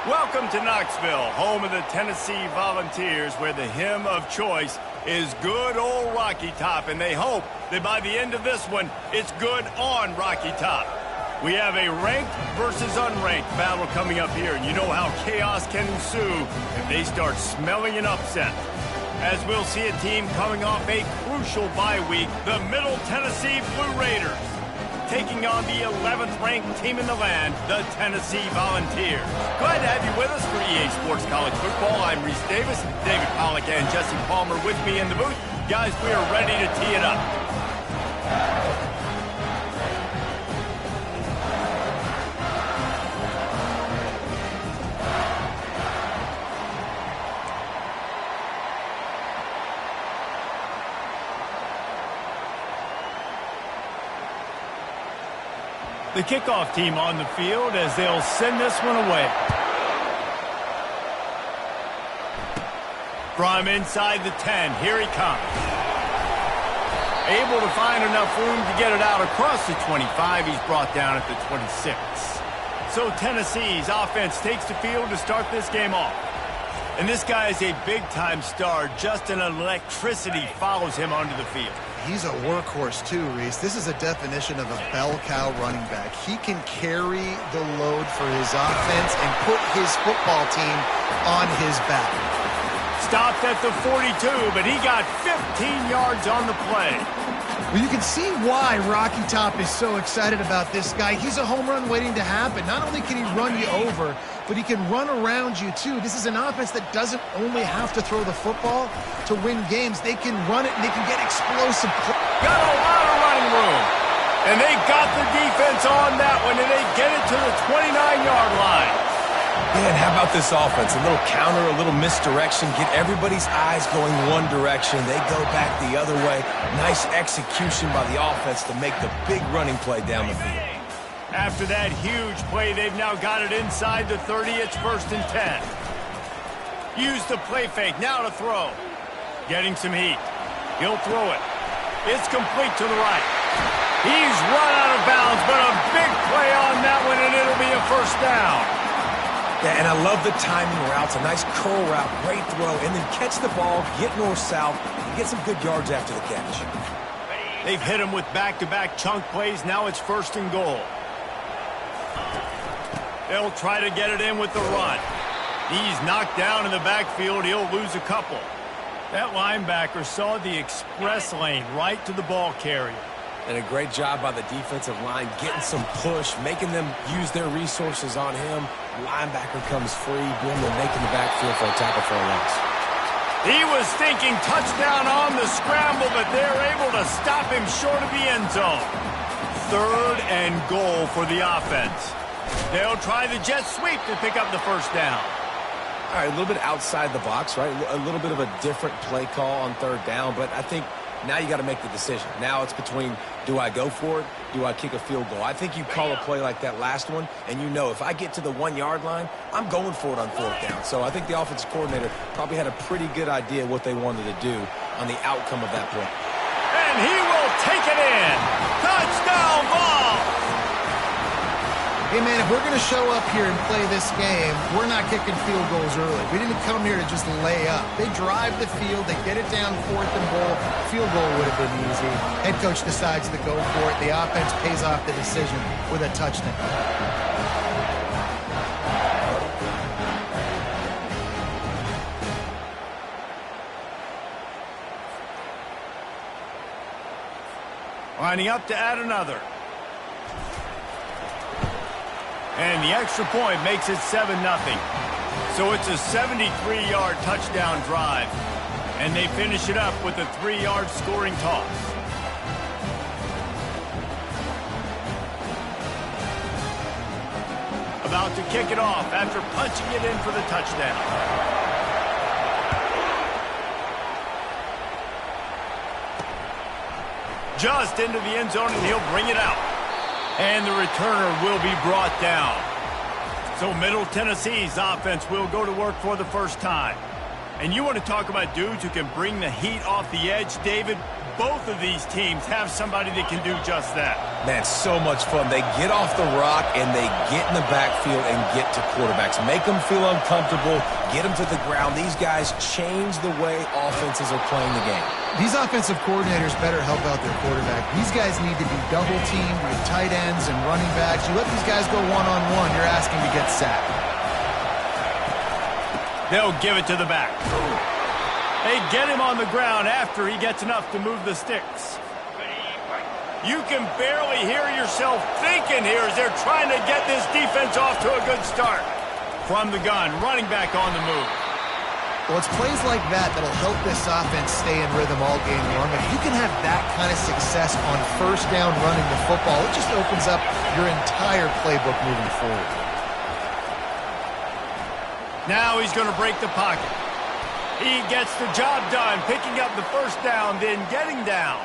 Welcome to Knoxville, home of the Tennessee Volunteers, where the hymn of choice is good old Rocky Top, and they hope that by the end of this one, it's good on Rocky Top. We have a ranked versus unranked battle coming up here, and you know how chaos can ensue if they start smelling an upset. As we'll see a team coming off a crucial bye week, the Middle Tennessee Blue Raiders, taking on the 11th-ranked team in the land, the Tennessee Volunteers. Glad to have you with us for EA Sports College Football. I'm Reese Davis, David Pollack, and Jesse Palmer with me in the booth. Guys, we are ready to tee it up. The kickoff team on the field as they'll send this one away. From inside the 10, here he comes. Able to find enough room to get it out across the 25. He's brought down at the 26. So Tennessee's offense takes the field to start this game off. And this guy is a big-time star. Just an electricity follows him onto the field. He's a workhorse too, Reese. This is a definition of a bell cow running back. He can carry the load for his offense and put his football team on his back. Stopped at the 42, but he got 15 yards on the play. Well, you can see why Rocky Top is so excited about this guy. He's a home run waiting to happen. Not only can he run you over, but he can run around you too. This is an offense that doesn't only have to throw the football to win games. They can run it and they can get explosive. Got a lot of running room. And they got the defense on that one, and they get it to the 29-yard line. Man, how about this offense? A little counter, a little misdirection, get everybody's eyes going one direction. They go back the other way. Nice execution by the offense to make the big running play down the field. After that huge play, they've now got it inside the 30. It's 1st and 10. Use the play fake, now to throw. Getting some heat. He'll throw it. It's complete to the right. He's run out of bounds, but a big play on that one, and it'll be a 1st down. Yeah, and I love the timing routes. A nice curl route, great throw, and then catch the ball, get north-south, and get some good yards after the catch. They've hit him with back-to-back chunk plays. Now it's 1st and goal. They'll try to get it in with the run. He's knocked down in the backfield. He'll lose a couple. That linebacker saw the express lane right to the ball carrier. And a great job by the defensive line, getting some push, making them use their resources on him. Linebacker comes free, boom, they're making the backfield for a tackle for a loss. He was thinking touchdown on the scramble, but they're able to stop him short of the end zone. 3rd and goal for the offense. They'll try the jet sweep to pick up the 1st down. All right, a little bit outside the box, right? A little bit of a different play call on 3rd down, but I think now you got to make the decision. Now it's between, do I go for it? Do I kick a field goal? I think you call a play like that last one, and you know if I get to the 1-yard line, I'm going for it on 4th down. So I think the offensive coordinator probably had a pretty good idea what they wanted to do on the outcome of that play. And he will take it in. Touchdown ball. Hey, man, if we're going to show up here and play this game, we're not kicking field goals early. We didn't come here to just lay up. They drive the field. They get it down 4th and goal. Field goal would have been easy. Head coach decides to go for it. The offense pays off the decision with a touchdown. Lining up to add another. And the extra point makes it 7-0. So it's a 73-yard touchdown drive. And they finish it up with a 3-yard scoring toss. About to kick it off after punching it in for the touchdown. Just into the end zone, and he'll bring it out. And the returner will be brought down. So Middle Tennessee's offense will go to work for the 1st time. And you want to talk about dudes who can bring the heat off the edge, David? both of these teams have somebody that can do just that. Man, so much fun. They get off the rock and they get in the backfield and get to quarterbacks. Make them feel uncomfortable, get them to the ground. These guys change the way offenses are playing the game. These offensive coordinators better help out their quarterback. These guys need to be double-teamed with tight ends and running backs. You let these guys go one-on-one, you're asking to get sacked. They'll give it to the back. They get him on the ground after he gets enough to move the sticks. You can barely hear yourself thinking here as they're trying to get this defense off to a good start. From the gun, running back on the move. Well, it's plays like that that'll help this offense stay in rhythm all game long. If you can have that kind of success on first down running the football, it just opens up your entire playbook moving forward. Now he's going to break the pocket. He gets the job done, picking up the first down, then getting down.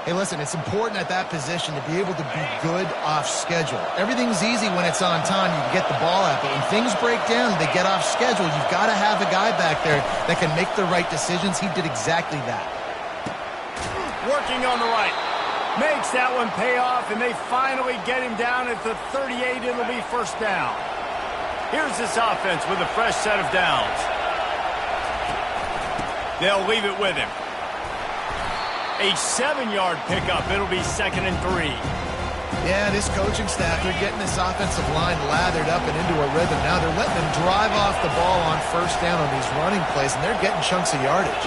Hey, listen, it's important at that position to be able to be good off schedule. Everything's easy when it's on time. You can get the ball out, but when things break down, they get off schedule. You've got to have a guy back there that can make the right decisions. He did exactly that. Working on the right. Makes that one pay off, and they finally get him down at the 38. It'll be first down. Here's this offense with a fresh set of downs. They'll leave it with him. A 7-yard pickup. It'll be 2nd and 3. Yeah, this coaching staff, they're getting this offensive line lathered up and into a rhythm. Now they're letting them drive off the ball on first down on these running plays, and they're getting chunks of yardage.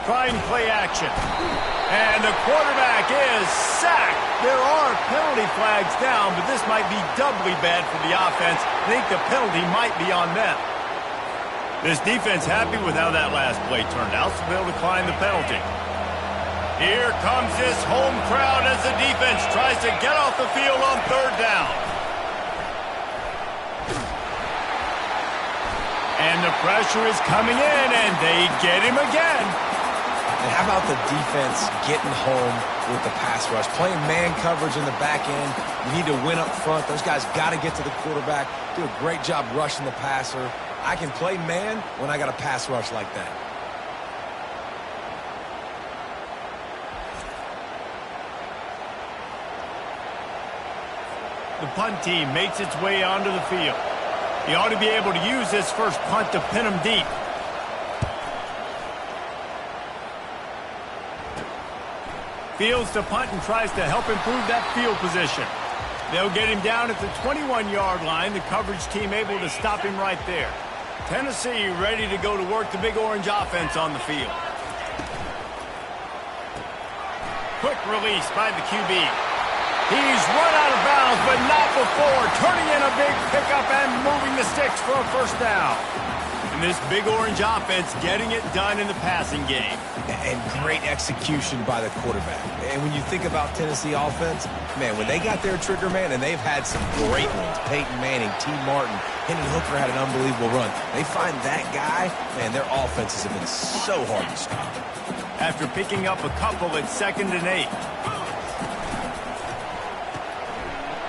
Trying play action. And the quarterback is sacked. There are penalty flags down, but this might be doubly bad for the offense. I think the penalty might be on them. This defense happy with how that last play turned out, so they'll decline the penalty. Here comes this home crowd as the defense tries to get off the field on third down. And the pressure is coming in, and they get him again. And how about the defense getting home with the pass rush? Playing man coverage in the back end. You need to win up front. Those guys got to get to the quarterback. Do a great job rushing the passer. I can play man when I got a pass rush like that. The punt team makes its way onto the field. He ought to be able to use this first punt to pin him deep. Fields to punt and tries to help improve that field position. They'll get him down at the 21-yard line. The coverage team able to stop him right there. Tennessee ready to go to work the Big Orange offense on the field. Quick release by the QB. He's run out of bounds, but not before turning in a big pickup and moving the sticks for a first down. And this Big Orange offense getting it done in the passing game. And great execution by the quarterback. And when you think about Tennessee offense, man, when they got their trigger man, and they've had some great ones, Peyton Manning, T. Martin, Henry Hooker had an unbelievable run. They find that guy, man, their offenses have been so hard to stop. After picking up a couple at 2nd and 8.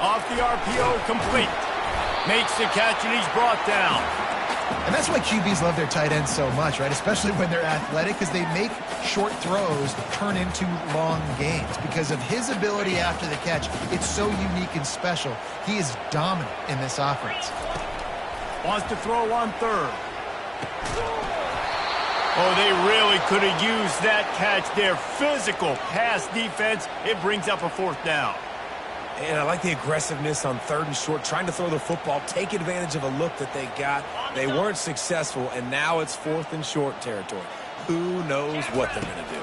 Off the RPO, complete. Makes the catch, and he's brought down. And that's why QBs love their tight ends so much, right? Especially when they're athletic, because they make short throws turn into long gains. Because of his ability after the catch, it's so unique and special. He is dominant in this offense. Wants to throw on third. Oh, they really could have used that catch there. Physical pass defense. It brings up a fourth down. And I like the aggressiveness on 3rd and short, trying to throw the football, take advantage of a look that they got. They weren't successful, and now it's 4th and short territory. Who knows what they're going to do?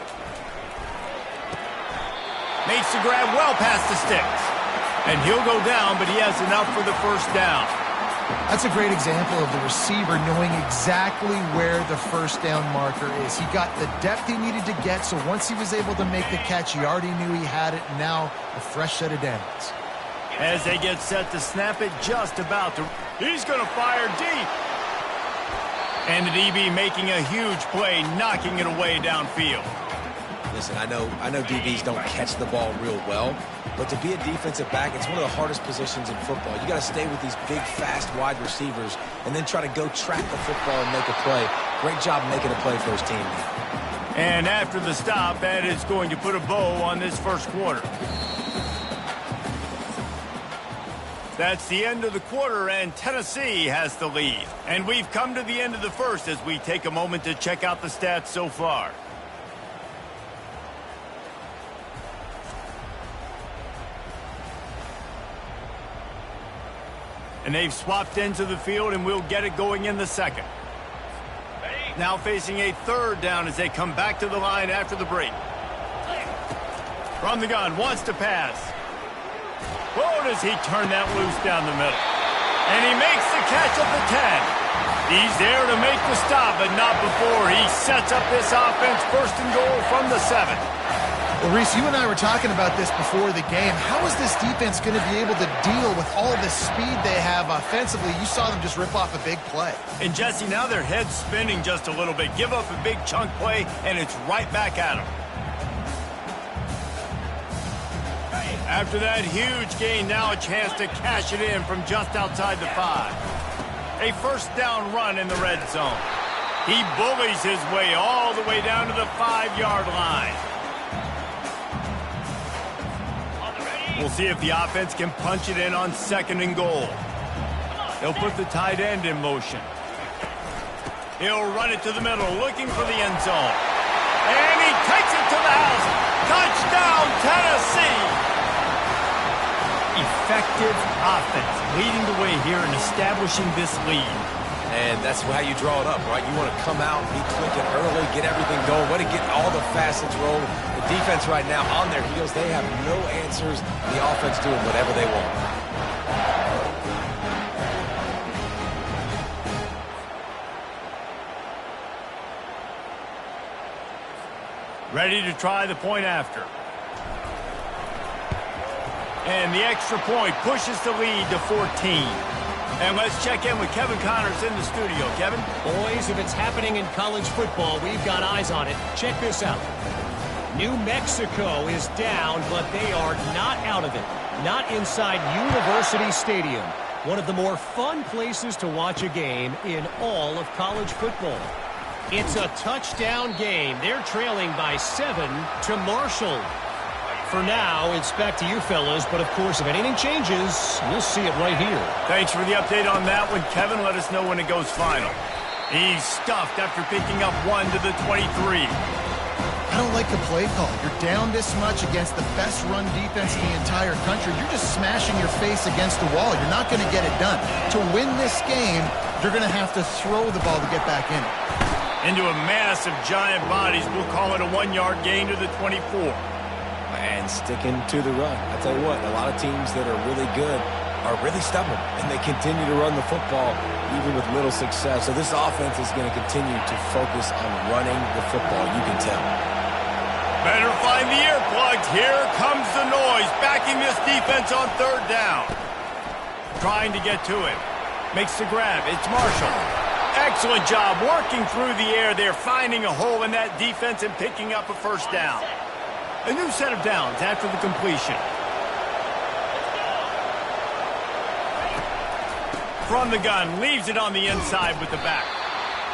Makes the grab well past the sticks. And he'll go down, but he has enough for the first down. That's a great example of the receiver knowing exactly where the first down marker is. He got the depth he needed to get, so once he was able to make the catch, he already knew he had it, and now a fresh set of downs. As they get set to snap it, just about to. He's going to fire deep. And the DB making a huge play, knocking it away downfield. Listen, I know DBs don't catch the ball real well, but to be a defensive back, it's one of the hardest positions in football. You got to stay with these big, fast, wide receivers and then try to go track the football and make a play. Great job making a play for his team. And after the stop, that is going to put a bow on this first quarter. That's the end of the quarter, and Tennessee has the lead. And we've come to the end of the first as we take a moment to check out the stats so far. And they've swapped into the field, and we'll get it going in the second. Now facing a third down as they come back to the line after the break. From the gun, wants to pass. Whoa, does he turn that loose down the middle. And he makes the catch at the 10. He's there to make the stop, but not before he sets up this offense first and goal from the 7. Well, Reese, you and I were talking about this before the game. How is this defense going to be able to deal with all the speed they have offensively? You saw them just rip off a big play. And, Jesse, now their head's spinning just a little bit. Give up a big chunk play, and it's right back at them. After that huge gain, now a chance to cash it in from just outside the 5. A first down run in the red zone. He bullies his way all the way down to the 5-yard line. We'll see if the offense can punch it in on second and goal. They'll put the tight end in motion. He'll run it to the middle, looking for the end zone. And he takes it to the house. Touchdown, Tennessee! Effective offense, leading the way here and establishing this lead. And that's how you draw it up, right? You want to come out, be clicking early, get everything going, want to get all the facets rolling. The defense right now on their heels, they have no answers. The offense doing whatever they want. Ready to try the point after. And the extra point pushes the lead to 14. And let's check in with Kevin Connors in the studio. Kevin? Boys, if it's happening in college football, we've got eyes on it. Check this out. New Mexico is down, but they are not out of it. Not inside University Stadium, one of the more fun places to watch a game in all of college football. It's a touchdown game. They're trailing by 7 to Marshall. For now, it's back to you fellas, but of course, if anything changes, you'll see it right here. Thanks for the update on that one, Kevin. Let us know when it goes final. He's stuffed after picking up 1 to the 23. I don't like the play call. You're down this much against the best run defense in the entire country. You're just smashing your face against the wall. You're not going to get it done. To win this game, you're going to have to throw the ball to get back in it. Into a mass of giant bodies. We'll call it a 1-yard gain to the 24. And sticking to the run. I tell you what, a lot of teams that are really good are really stubborn, and they continue to run the football even with little success. So this offense is going to continue to focus on running the football, you can tell. Better find the earplugs. Here comes the noise, backing this defense on third down. Trying to get to it. Makes the grab. It's Marshall. Excellent job working through the air there, finding a hole in that defense and picking up a first down. A new set of downs after the completion. From the gun, leaves it on the inside with the back.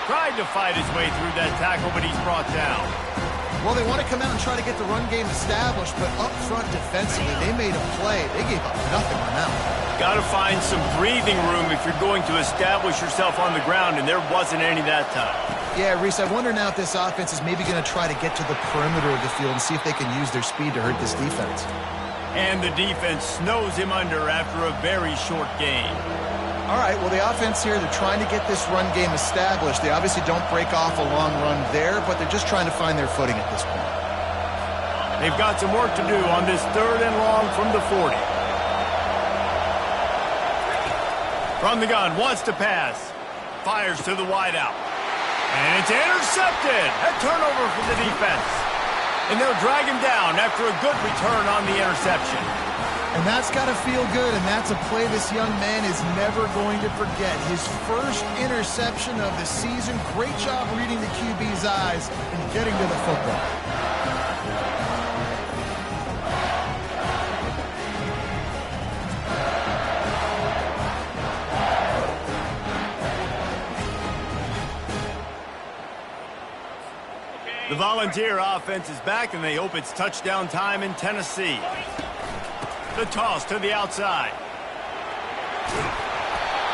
Tried to fight his way through that tackle, but he's brought down. Well, they want to come out and try to get the run game established, but up front defensively, they made a play. They gave up nothing on that one. Got to find some breathing room if you're going to establish yourself on the ground, and there wasn't any that time. Yeah, Reese, I wonder now if this offense is maybe going to try to get to the perimeter of the field and see if they can use their speed to hurt this defense. And the defense snows him under after a very short game. All right, well, the offense here, they're trying to get this run game established. They obviously don't break off a long run there, but they're just trying to find their footing at this point. They've got some work to do on this third and long from the 40. From the gun, wants to pass. Fires to the wideout. And it's intercepted. A turnover for the defense. And they'll drag him down after a good return on the interception. And that's got to feel good, and that's a play this young man is never going to forget. His first interception of the season. Great job reading the QB's eyes and getting to the football. The Volunteer offense is back, and they hope it's touchdown time in Tennessee. The toss to the outside.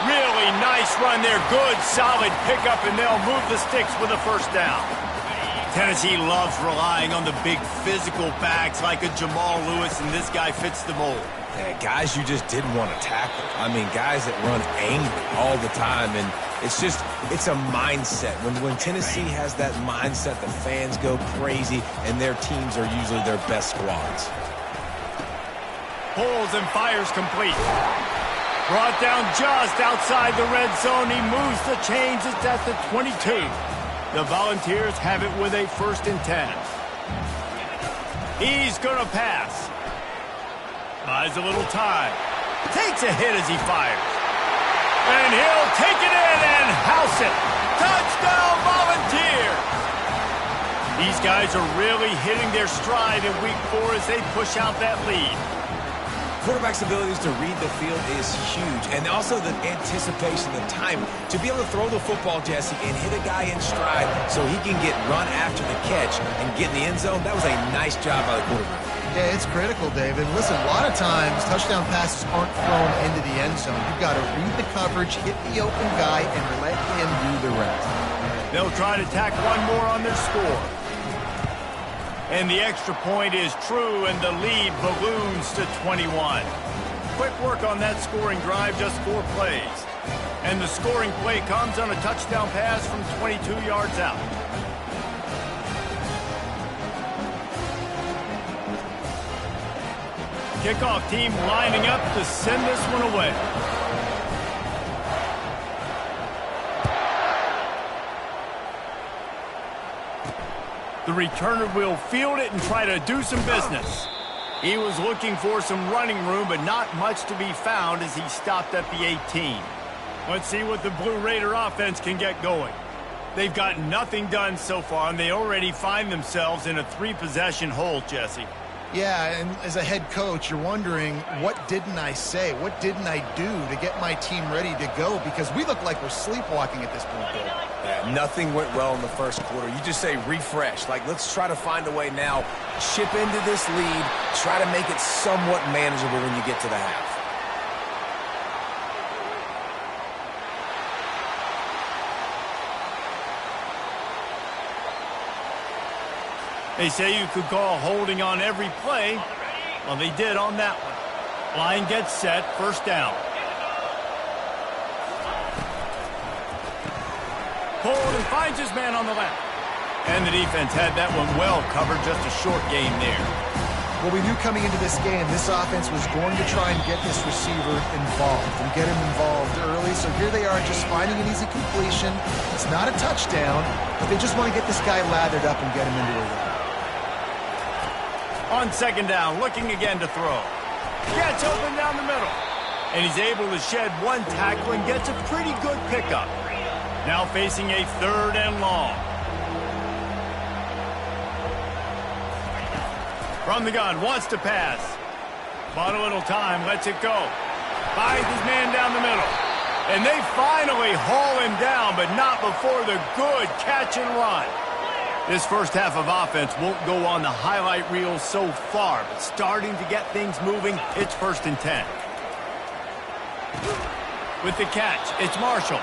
Really nice run there. Good, solid pickup, and they'll move the sticks with a first down. Tennessee loves relying on the big physical backs like a Jamal Lewis, and this guy fits the mold. Yeah, guys you just didn't want to tackle. I mean, guys that run angry all the time, and it's a mindset. When Tennessee has that mindset, the fans go crazy, and their teams are usually their best squads. Pulls and fires complete. Brought down just outside the red zone. He moves the chains. It's at the 22. The Volunteers have it with a 1st and 10. He's going to pass. Buys a little time. Takes a hit as he fires. And he'll take it in and house it. Touchdown, Volunteers! These guys are really hitting their stride in week 4 as they push out that lead. Quarterback's abilities to read the field is huge, and also the anticipation, the time to be able to throw the football, Jesse, and hit a guy in stride so he can get run after the catch and get in the end zone. That was a nice job by the quarterback. Yeah, it's critical, David. Listen, a lot of times touchdown passes aren't thrown into the end zone. You've got to read the coverage, hit the open guy, and let him do the rest. They'll try to tack one more on their score. And the extra point is true, and the lead balloons to 21. Quick work on that scoring drive, just 4 plays. And the scoring play comes on a touchdown pass from 22 yards out. Kickoff team lining up to send this one away. The returner will field it and try to do some business. He was looking for some running room, but not much to be found as he stopped at the 18. Let's see what the Blue Raider offense can get going. They've got nothing done so far, and they already find themselves in a 3-possession hole, Jesse. Yeah, and as a head coach, you're wondering, what didn't I say? What didn't I do to get my team ready to go? Because we look like we're sleepwalking at this point, Bill. Yeah, nothing went well in the first quarter. You just say refresh. Like, let's try to find a way now. Chip into this lead. Try to make it somewhat manageable when you get to the half. They say you could call holding on every play. Well, they did on that one. Line gets set, first down. Pulled and finds his man on the left. And the defense had that one well covered, just a short game there. Well, we knew coming into this game, this offense was going to try and get this receiver involved and get him involved early. So here they are just finding an easy completion. It's not a touchdown, but they just want to get this guy lathered up and get him into a run. On second down, looking again to throw. Gets open down the middle. And he's able to shed one tackle and gets a pretty good pickup. Now facing a 3rd and long. From the gun, wants to pass. Bought a little time, lets it go. Finds his man down the middle. And they finally haul him down, but not before the good catch and run. This first half of offense won't go on the highlight reel so far, but starting to get things moving, it's 1st and 10. With the catch, it's Marshall.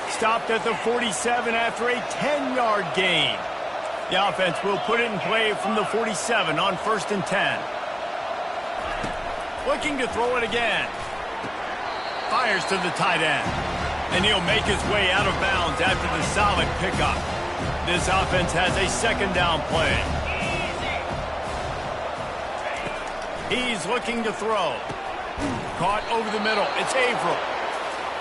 Stopped at the 47 after a 10-yard gain. The offense will put it in play from the 47 on 1st and 10. Looking to throw it again. Fires to the tight end. And he'll make his way out of bounds after the solid pickup. This offense has a 2nd down play. He's looking to throw. Caught over the middle. It's Averill.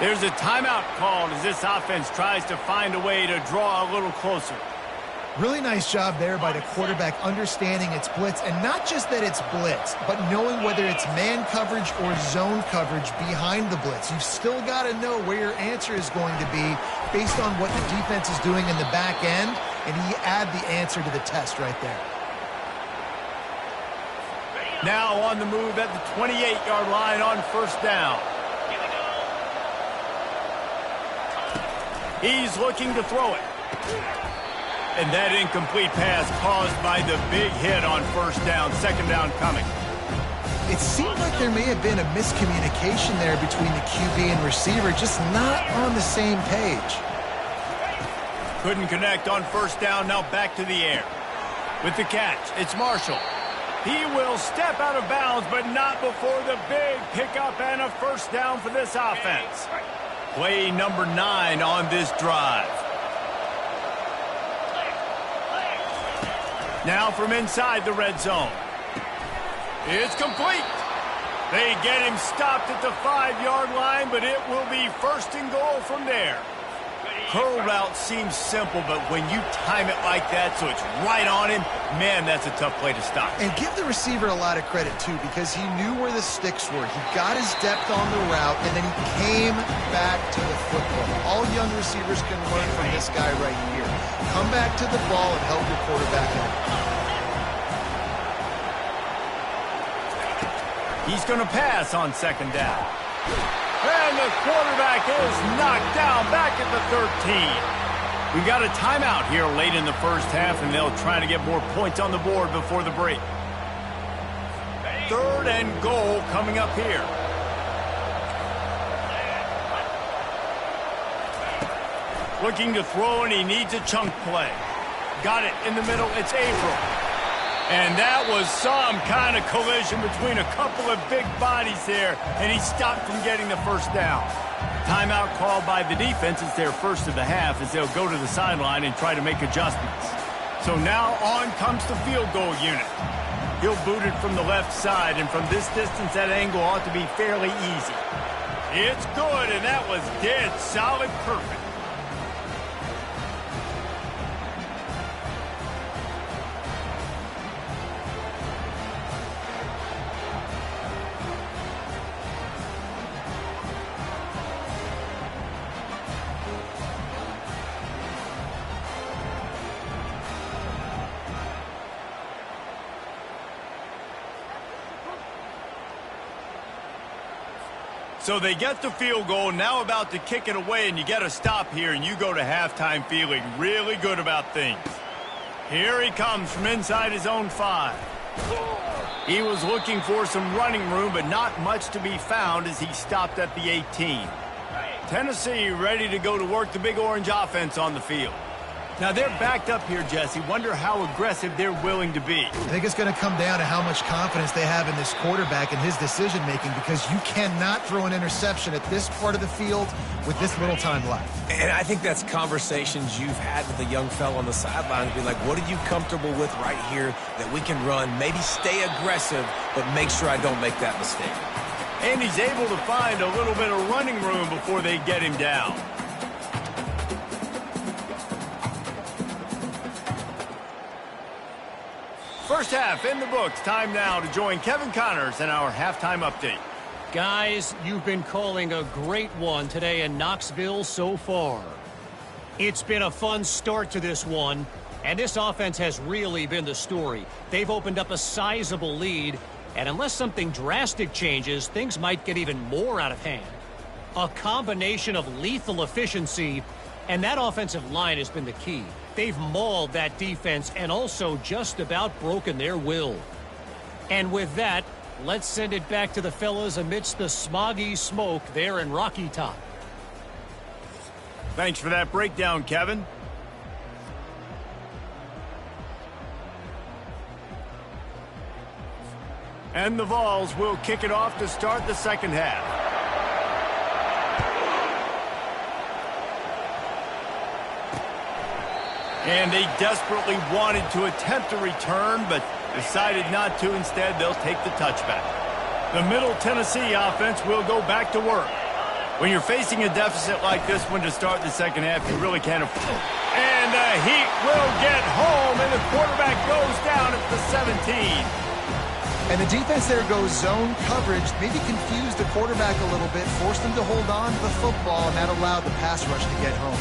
There's a timeout called as this offense tries to find a way to draw a little closer. Really nice job there by the quarterback understanding it's blitz, and not just that it's blitz, but knowing whether it's man coverage or zone coverage behind the blitz. You've still got to know where your answer is going to be based on what the defense is doing in the back end, and he add the answer to the test right there. Now on the move at the 28-yard line on 1st down. He's looking to throw it. And that incomplete pass caused by the big hit on first down, second down coming. It seemed like there may have been a miscommunication there between the QB and receiver, just not on the same page. Couldn't connect on first down, now back to the air. With the catch, it's Marshall. He will step out of bounds, but not before the big pickup and a first down for this offense. Play number 9 on this drive. Now from inside the red zone. It's complete. They get him stopped at the 5-yard line, but it will be first and goal from there. Curl route seems simple, but when you time it like that so it's right on him, man, that's a tough play to stop. And give the receiver a lot of credit, too, because he knew where the sticks were. He got his depth on the route, and then he came back to the football. All young receivers can learn from this guy right here. Come back to the ball and help your quarterback out. He's going to pass on second down. And the quarterback is knocked down back at the 13. We've got a timeout here late in the first half, and they'll try to get more points on the board before the break. Third and goal coming up here. Looking to throw, and he needs a chunk play. Got it in the middle. It's April. And that was some kind of collision between a couple of big bodies there, and he stopped from getting the first down. Timeout called by the defense. It's their first of the half as they'll go to the sideline and try to make adjustments. So now on comes the field goal unit. He'll boot it from the left side, and from this distance, that angle ought to be fairly easy. It's good, and that was dead solid perfect. So they get the field goal, now about to kick it away, and you get a stop here, and you go to halftime feeling really good about things. Here he comes from inside his own 5. He was looking for some running room, but not much to be found as he stopped at the 18. Tennessee ready to go to work the Big Orange offense on the field. Now they're backed up here, Jesse. Wonder how aggressive they're willing to be. I think it's going to come down to how much confidence they have in this quarterback and his decision-making, because you cannot throw an interception at this part of the field with this little time left. And I think that's conversations you've had with a young fellow on the sidelines. Be like, what are you comfortable with right here that we can run? Maybe stay aggressive, but make sure I don't make that mistake. And he's able to find a little bit of running room before they get him down. First half in the books. Time now to join Kevin Connors in our halftime update. Guys, you've been calling a great one today in Knoxville so far. It's been a fun start to this one, and this offense has really been the story. They've opened up a sizable lead, and unless something drastic changes, things might get even more out of hand. A combination of lethal efficiency, and that offensive line has been the key. They've mauled that defense and also just about broken their will. And with that, let's send it back to the fellas amidst the smoggy smoke there in Rocky Top. Thanks for that breakdown, Kevin. And the Vols will kick it off to start the second half. And they desperately wanted to attempt a return, but decided not to. Instead, they'll take the touchback. The Middle Tennessee offense will go back to work. When you're facing a deficit like this one to start the second half, you really can't afford. And the Heat will get home, and the quarterback goes down at the 17. And the defense there goes zone coverage, maybe confused the quarterback a little bit, forced him to hold on to the football, and that allowed the pass rush to get home.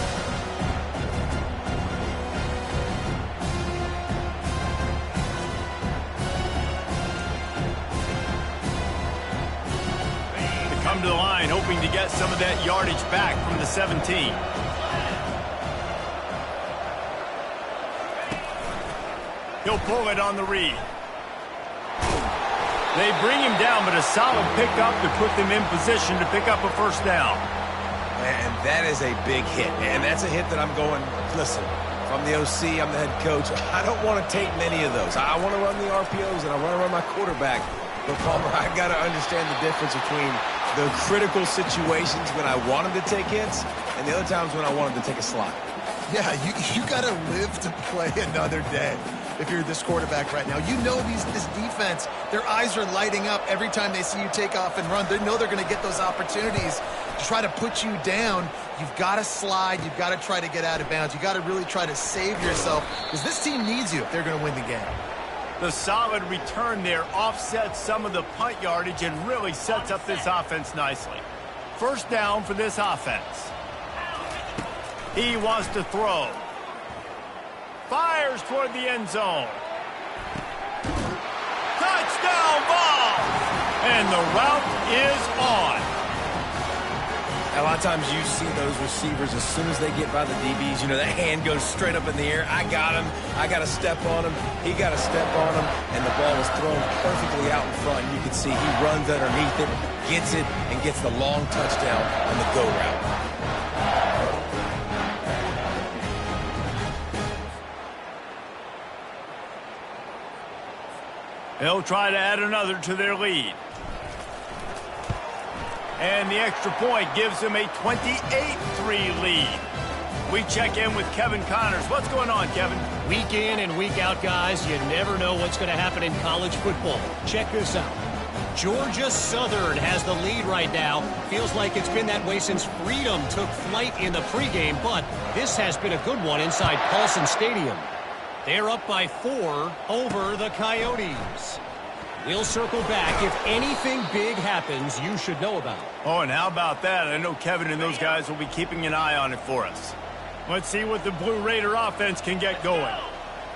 Come to the line, hoping to get some of that yardage back from the 17. He'll pull it on the read. They bring him down, but a solid pickup to put them in position to pick up a first down. And that is a big hit. And that's a hit that I'm going, listen, if I'm the OC, I'm the head coach, I don't want to take many of those. I want to run the RPOs, and I want to run my quarterback. But, Palmer, I got to understand the difference between the critical situations when I want him to take hits and the other times when I want him to take a slot. Yeah, you got to live to play another day. If you're this quarterback right now, you know this defense, their eyes are lighting up every time they see you take off and run. They know they're going to get those opportunities to try to put you down. You've got to slide. You've got to try to get out of bounds. You've got to really try to save yourself because this team needs you if they're going to win the game. The solid return there offsets some of the punt yardage and really sets up this offense nicely. First down for this offense. He wants to throw. Fires toward the end zone. Touchdown ball! And the route is on. A lot of times you see those receivers, as soon as they get by the DBs, you know, that hand goes straight up in the air. I got him. I got to step on him. He got to step on him. And the ball is thrown perfectly out in front. You can see he runs underneath it, gets it, and gets the long touchdown on the go route. They'll try to add another to their lead. And the extra point gives them a 28-3 lead. We check in with Kevin Connors. What's going on, Kevin? Week in and week out, guys, you never know what's going to happen in college football. Check this out. Georgia Southern has the lead right now. Feels like it's been that way since Freedom took flight in the pregame, but this has been a good one inside Paulson Stadium. They're up by 4 over the Coyotes. We'll circle back. If anything big happens, you should know about it. Oh, and how about that? I know Kevin and those guys will be keeping an eye on it for us. Let's see what the Blue Raider offense can get going.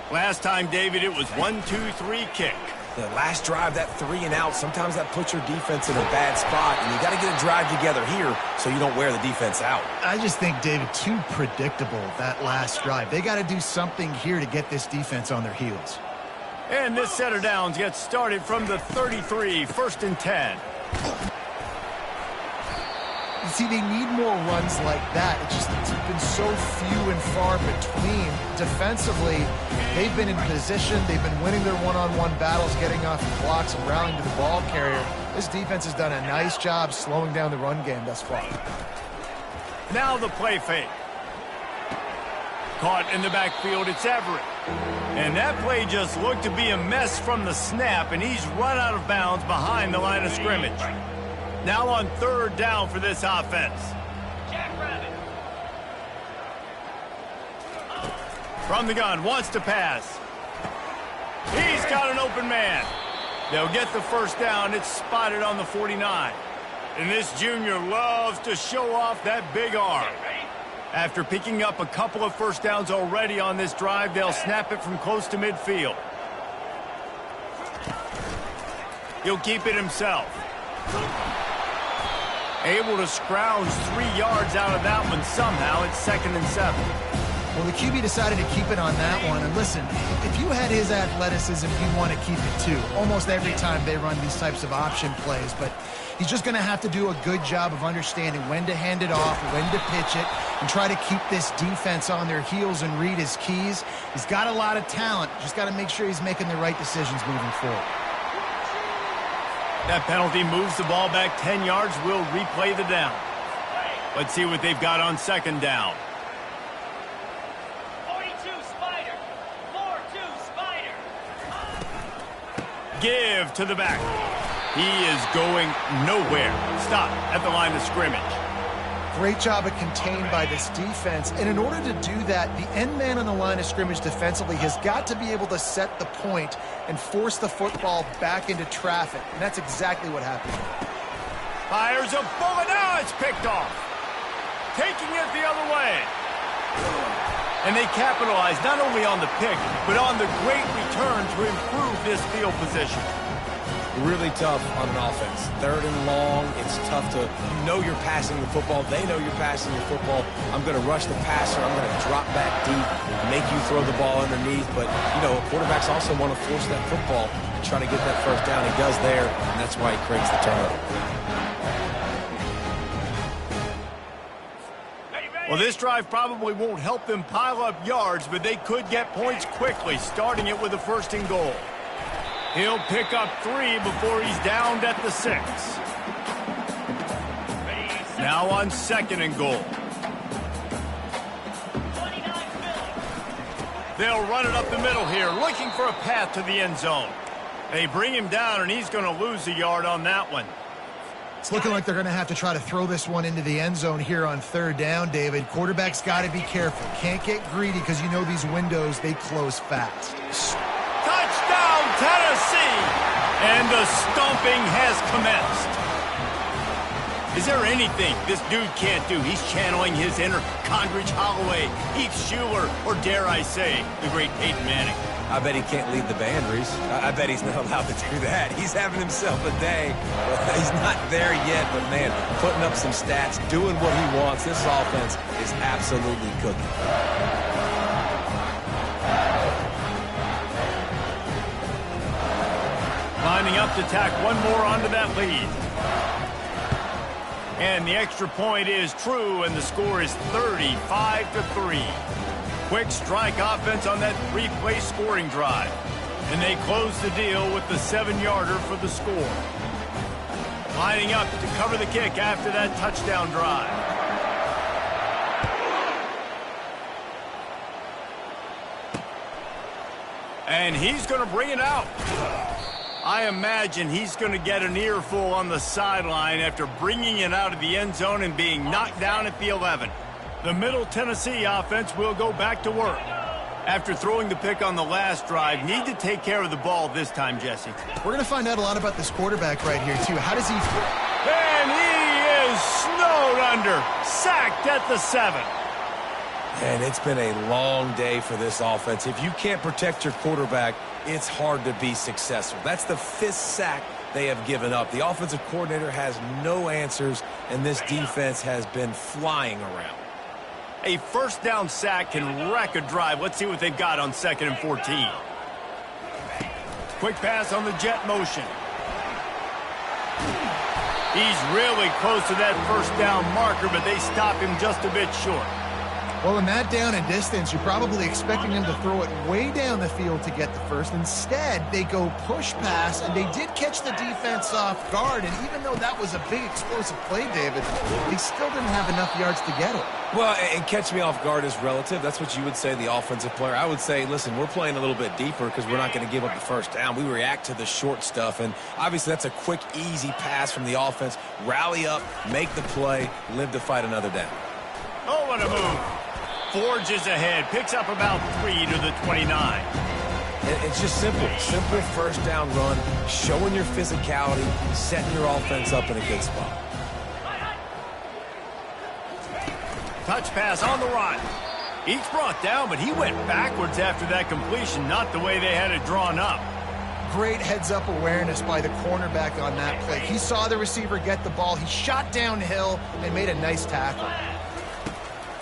Last time, David, it was 1-2-3 kick. The last drive, that 3 and out, sometimes that puts your defense in a bad spot, and you got to get a drive together here so you don't wear the defense out. I just think, David, too predictable, that last drive. They got to do something here to get this defense on their heels. And this set of downs gets started from the 33, 1st and 10. You see, they need more runs like that. It's been so few and far between. Defensively, they've been in position. They've been winning their one-on-one battles, getting off the blocks and rallying to the ball carrier. This defense has done a nice job slowing down the run game thus far. Now the play fake. Caught in the backfield, it's Everett. And that play just looked to be a mess from the snap, and he's run out of bounds behind the line of scrimmage. Now on 3rd down for this offense. From the gun, wants to pass. He's got an open man. They'll get the first down. It's spotted on the 49. And this junior loves to show off that big arm. After picking up a couple of first downs already on this drive, they'll snap it from close to midfield. He'll keep it himself. Able to scrounge 3 yards out of that one somehow. It's 2nd and 7. Well, the QB decided to keep it on that one. And listen, if you had his athleticism, you'd want to keep it too. Almost every time they run these types of option plays. But he's just going to have to do a good job of understanding when to hand it off, when to pitch it, and try to keep this defense on their heels and read his keys. He's got a lot of talent. Just got to make sure he's making the right decisions moving forward. That penalty moves the ball back 10 yards. We'll replay the down. Let's see what they've got on 2nd down. 42 Spider. 4-2 Spider. Give to the back. He is going nowhere. Stop at the line of scrimmage. Great job of contained by this defense. And in order to do that, the end man on the line of scrimmage defensively has got to be able to set the point and force the football back into traffic. And that's exactly what happened. Fires a bullet. Now it's picked off. Taking it the other way. And they capitalize not only on the pick, but on the great return to improve this field position. really tough on an offense. Third and long, it's tough to, you know you're passing the football. They know you're passing the football. I'm going to rush the passer. I'm going to drop back deep, make you throw the ball underneath. But, you know, quarterbacks also want to force that football and try to get that first down. He does there, and that's why he creates the turnover. Well, this drive probably won't help them pile up yards, but they could get points quickly, starting it with a 1st and goal. He'll pick up 3 before he's downed at the 6. Now on 2nd and goal. They'll run it up the middle here, looking for a path to the end zone. They bring him down, and he's going to lose a yard on that one. It's looking like they're going to have to try to throw this one into the end zone here on 3rd down, David. Quarterback's got to be careful. Can't get greedy because you know these windows, they close fast. Touchdown, Tennessee! And the stomping has commenced. Is there anything this dude can't do? He's channeling his inner Condridge Holloway, Heath Schuler, or dare I say, the great Peyton Manning. I bet he can't lead the band, Reese. I bet he's not allowed to do that. He's having himself a day. He's not there yet, but, man, putting up some stats, doing what he wants. This offense is absolutely cooking. Lining up to tack one more onto that lead. And the extra point is true, and the score is 35-3. Quick strike offense on that 3-play scoring drive. And they close the deal with the 7-yarder for the score. Lining up to cover the kick after that touchdown drive. And he's going to bring it out. I imagine he's going to get an earful on the sideline after bringing it out of the end zone and being knocked down at the 11. The Middle Tennessee offense will go back to work. After throwing the pick on the last drive, need to take care of the ball this time, Jesse. We're going to find out a lot about this quarterback right here, too. How does he... And he is snowed under, sacked at the 7. And it's been a long day for this offense. If you can't protect your quarterback, it's hard to be successful. That's the 5th sack they have given up. The offensive coordinator has no answers, and this defense has been flying around. A 1st down sack can wreck a drive. Let's see what they've got on 2nd and 14. Quick pass on the jet motion. He's really close to that 1st down marker, but they stop him just a bit short. Well, in that down and distance, you're probably expecting him to throw it way down the field to get the first. Instead, they go push pass, and they did catch the defense off guard. And even though that was a big explosive play, David, they still didn't have enough yards to get it. Well, and catch me off guard is relative. That's what you would say, the offensive player. I would say, listen, we're playing a little bit deeper because we're not going to give up the 1st down. We react to the short stuff, and obviously that's a quick, easy pass from the offense. Rally up, make the play, live to fight another down. Oh, what a move. Forges ahead, picks up about 3 to the 29. It's just simple. Simple 1st down run, showing your physicality, setting your offense up in a good spot. Touch pass on the run. He's brought down, but he went backwards after that completion, not the way they had it drawn up. Great heads-up awareness by the cornerback on that play. He saw the receiver get the ball. He shot downhill and made a nice tackle.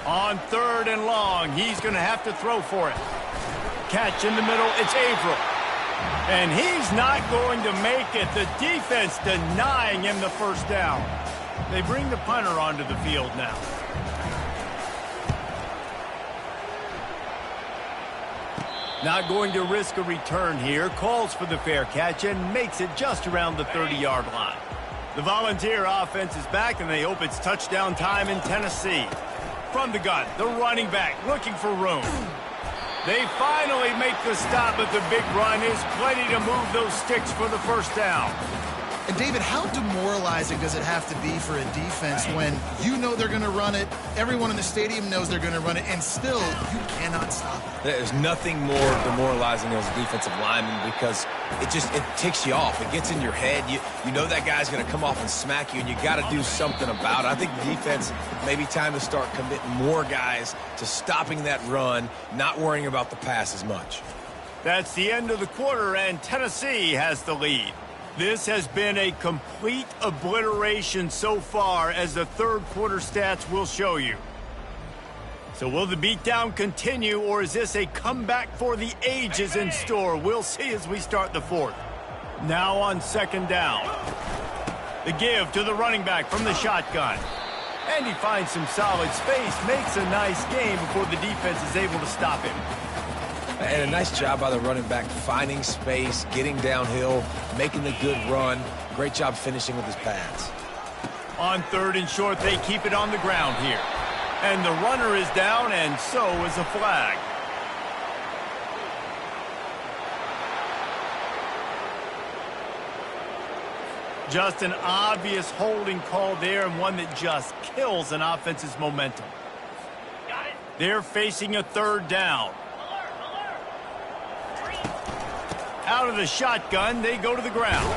On 3rd and long, he's going to have to throw for it. Catch in the middle, it's Averill. And he's not going to make it. The defense denying him the 1st down. They bring the punter onto the field now. Not going to risk a return here. Calls for the fair catch and makes it just around the 30-yard line. The Volunteer offense is back, and they hope it's touchdown time in Tennessee. From the gun, the running back looking for room. They finally make the stop, but the big run is plenty to move those sticks for the 1st down. And, David, how demoralizing does it have to be for a defense when you know they're going to run it, everyone in the stadium knows they're going to run it, and still you cannot stop it? There's nothing more demoralizing as a defensive lineman because it ticks you off. It gets in your head. You know that guy's going to come off and smack you, and you got to do something about it. I think the defense, maybe time to start committing more guys to stopping that run, not worrying about the pass as much. That's the end of the quarter, and Tennessee has the lead. This has been a complete obliteration so far, as the third quarter stats will show you. So will the beatdown continue, or is this a comeback for the ages in store? We'll see as we start the fourth. Now on second down. The give to the running back from the shotgun. And he finds some solid space, makes a nice gain before the defense is able to stop him. And a nice job by the running back, finding space, getting downhill, making the good run. Great job finishing with his pads. On third and short, they keep it on the ground here. And the runner is down, and so is a flag. Just an obvious holding call there, and one that just kills an offense's momentum. Got it. They're facing a third down. Out of the shotgun, they go to the ground.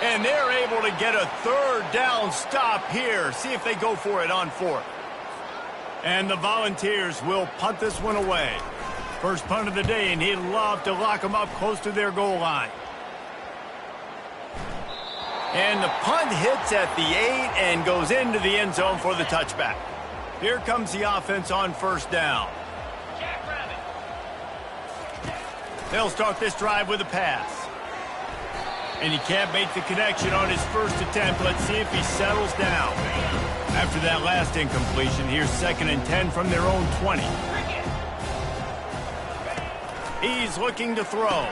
And they're able to get a third down stop here. See if they go for it on fourth. And the Volunteers will punt this one away. First punt of the day, and he'd love to lock them up close to their goal line. And the punt hits at the 8 and goes into the end zone for the touchback. Here comes the offense on first down. Jackrabbit. They'll start this drive with a pass. And he can't make the connection on his first attempt. Let's see if he settles down. After that last incompletion, here's 2nd and 10 from their own 20. He's looking to throw.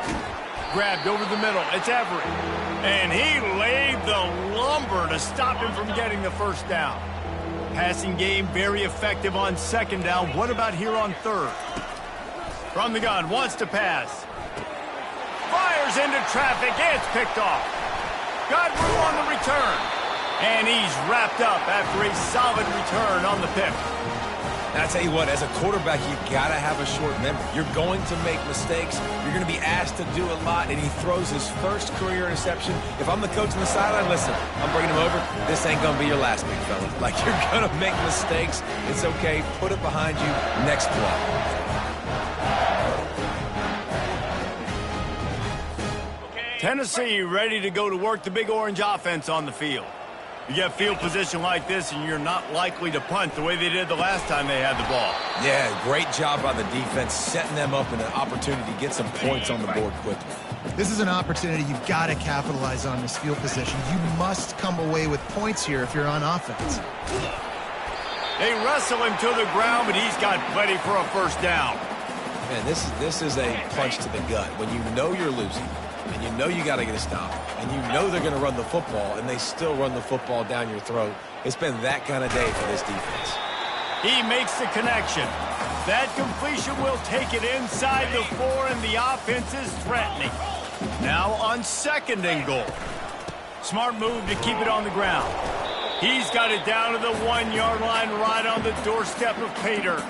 Grabbed over the middle. It's Everett. And he laid the lumber to stop him from getting the first down. Passing game very effective on second down. What about here on third? From the gun, wants to pass. Fires into traffic. It's picked off. Got room on the return. And he's wrapped up after a solid return on the pick. And I tell you what, as a quarterback, you got to have a short memory. You're going to make mistakes. You're going to be asked to do a lot, and he throws his first career interception. If I'm the coach on the sideline, listen, I'm bringing him over. This ain't going to be your last, big fella. Like, you're going to make mistakes. It's okay. Put it behind you. Next play. Tennessee ready to go to work, the Big Orange offense on the field. You get field position like this, and you're not likely to punt the way they did the last time they had the ball. Yeah, great job by the defense, setting them up in an opportunity to get some points on the board quickly. This is an opportunity you've got to capitalize on this field position. You must come away with points here if you're on offense. They wrestle him to the ground, but he's got plenty for a first down. Man, this is a punch to the gut. When you know you're losing, and you know you got to get a stop, and you know they're going to run the football, and they still run the football down your throat. It's been that kind of day for this defense. He makes the connection. That completion will take it inside the 4, and the offense is threatening. Now on 2nd and goal. Smart move to keep it on the ground. He's got it down to the 1-yard line, right on the doorstep of Pater.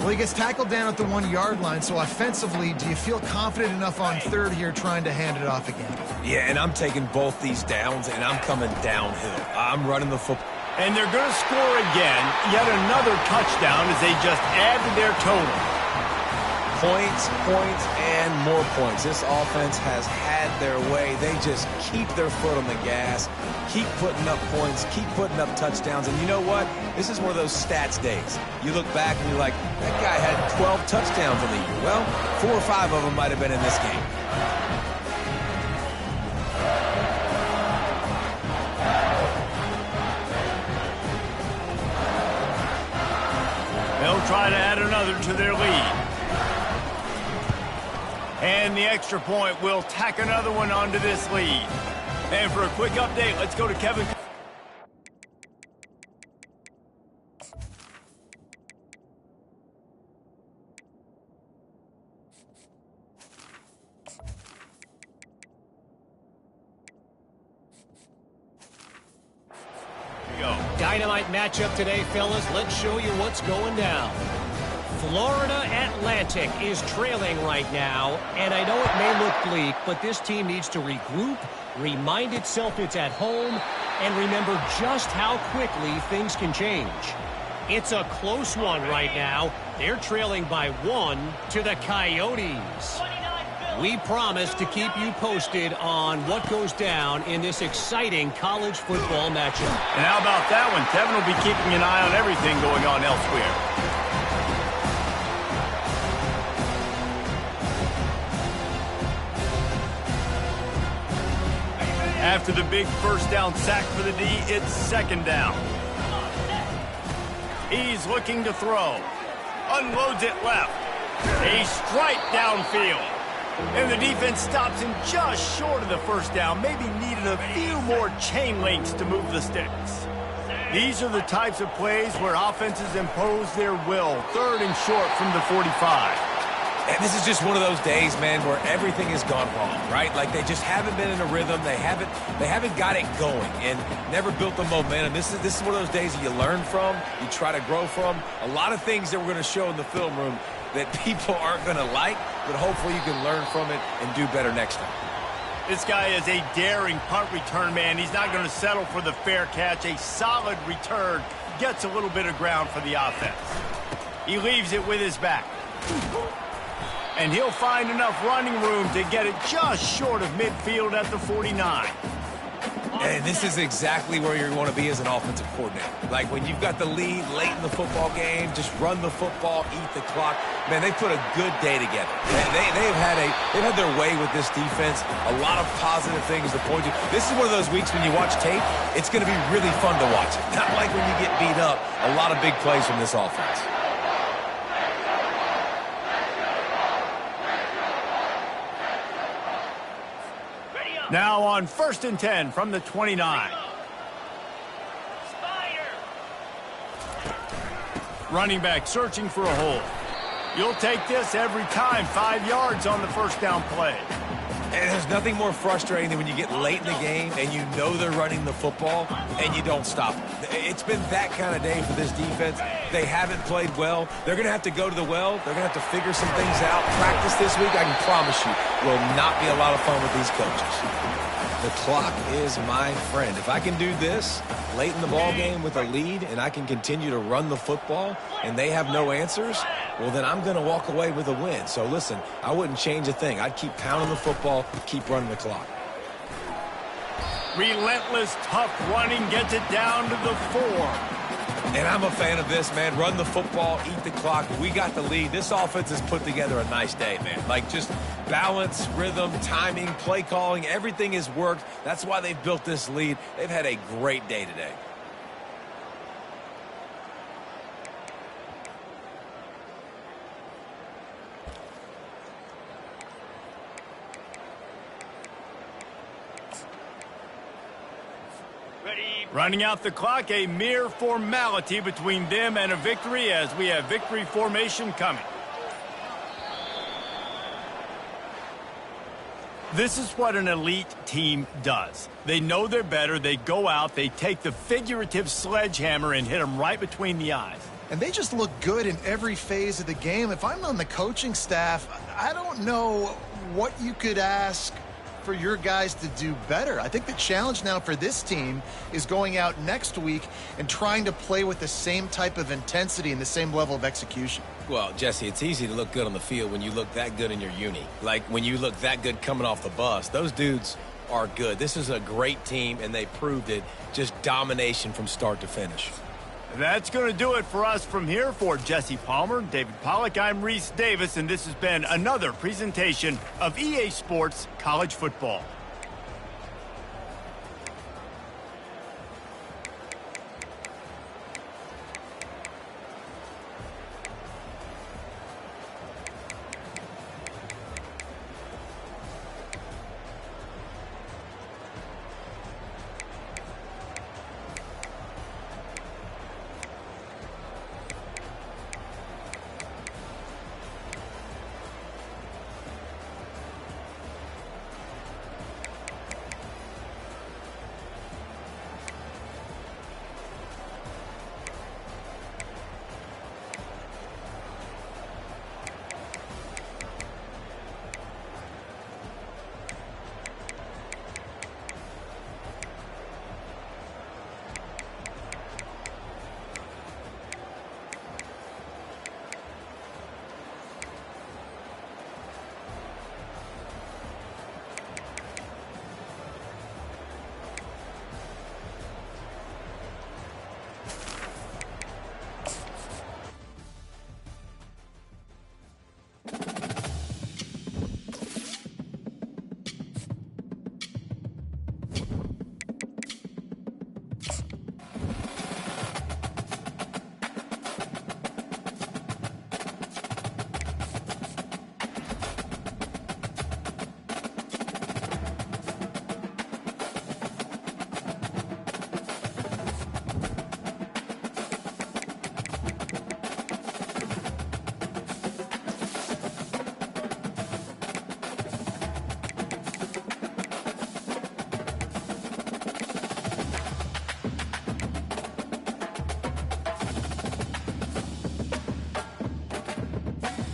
Well, he gets tackled down at the 1-yard line, so offensively, do you feel confident enough on third here trying to hand it off again? Yeah, and I'm taking both these downs, and I'm coming downhill. I'm running the football. And they're going to score again, yet another touchdown as they just add to their total. Points, and more points. This offense has had their way. They just keep their foot on the gas, keep putting up points, keep putting up touchdowns. And you know what? This is one of those stats days. You look back and you're like, that guy had 12 touchdowns in the year. Well, 4 or 5 of them might have been in this game. They'll try to add another to their lead. And the extra point will tack another one onto this lead. And for a quick update, let's go to Kevin. Here we go. Dynamite matchup today, fellas. Let's show you what's going down. Florida Atlantic is trailing right now, and I know it may look bleak, but this team needs to regroup, remind itself it's at home, and remember just how quickly things can change. It's a close one right now. They're trailing by 1 to the Coyotes. 29 Bills. We promise to keep you posted on what goes down in this exciting college football matchup. And how about that one? Kevin will be keeping an eye on everything going on elsewhere. After the big first down sack for the D, it's second down. He's looking to throw. Unloads it left. A strike downfield. And the defense stops him just short of the first down. Maybe needed a few more chain links to move the sticks. These are the types of plays where offenses impose their will. 3rd and short from the 45. And this is just one of those days, man, where everything has gone wrong, right? Like they just haven't been in a rhythm. They haven't got it going and never built the momentum. This is one of those days that you learn from, you try to grow from. A lot of things that we're going to show in the film room that people aren't going to like, but hopefully you can learn from it and do better next time. This guy is a daring punt return man. He's not going to settle for the fair catch. A solid return gets a little bit of ground for the offense. He leaves it with his back. And he'll find enough running room to get it just short of midfield at the 49. And this is exactly where you want to be as an offensive coordinator. Like when you've got the lead late in the football game, just run the football, eat the clock. Man, they put a good day together. They've had their way with this defense. A lot of positive things to point to. This is one of those weeks when you watch tape, it's going to be really fun to watch. Not like when you get beat up. A lot of big plays from this offense. Now on 1st and 10 from the 29. Running back searching for a hole. You'll take this every time. 5 yards on the first down play. And there's nothing more frustrating than when you get late in the game and you know they're running the football and you don't stop them. It's been that kind of day for this defense. They haven't played well. They're going to have to go to the well. They're going to have to figure some things out. Practice this week, I can promise you, will not be a lot of fun with these coaches. The clock is my friend. If I can do this late in the ball game with a lead and I can continue to run the football and they have no answers, well, then I'm going to walk away with a win. So, listen, I wouldn't change a thing. I'd keep pounding the football, keep running the clock. Relentless, tough running gets it down to the 4. And I'm a fan of this, man. Run the football, eat the clock. We got the lead. This offense has put together a nice day, man. Like just balance, rhythm, timing, play calling, everything has worked. That's why they've built this lead. They've had a great day today. Running out the clock, a mere formality between them and a victory as we have victory formation coming. This is what an elite team does. They know they're better. They go out, they take the figurative sledgehammer and hit them right between the eyes. And they just look good in every phase of the game. If I'm on the coaching staff, I don't know what you could ask for your guys to do better. I think the challenge now for this team is going out next week and trying to play with the same type of intensity and the same level of execution. Well, Jesse, it's easy to look good on the field when you look that good in your uni. Like when you look that good coming off the bus. Those dudes are good. This is a great team, and they proved it. Just domination from start to finish. That's going to do it for us from here. For Jesse Palmer, David Pollack, I'm Reese Davis, and this has been another presentation of EA Sports College Football.